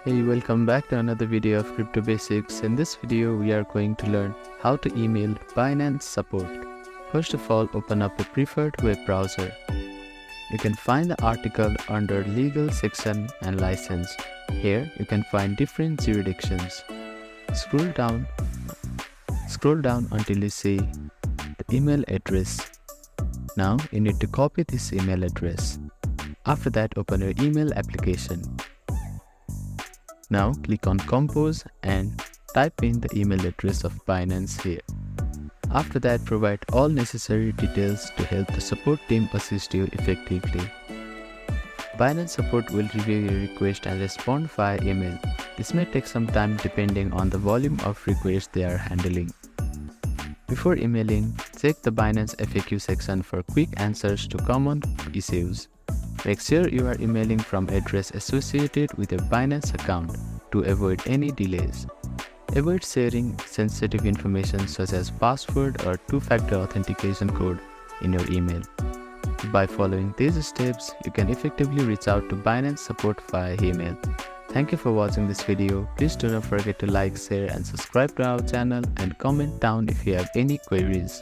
Hey, welcome back to another video of Crypto Basics. In this video, we are going to learn how to email Binance support. First of all, open up a preferred web browser. You can find the article under Legal section and License. Here, you can find different jurisdictions. Scroll down until you see the email address. Now, you need to copy this email address. After that, open your email application. Now click on Compose and type in the email address of Binance here. After that, provide all necessary details to help the support team assist you effectively. Binance support will review your request and respond via email. This may take some time depending on the volume of requests they are handling. Before emailing, check the Binance FAQ section for quick answers to common issues. Make sure you are emailing from address associated with your Binance account to avoid any delays. Avoid sharing sensitive information such as password or two-factor authentication code in your email. By following these steps, you can effectively reach out to Binance support via email. Thank you for watching this video. Please do not forget to like, share and subscribe to our channel and comment down if you have any queries.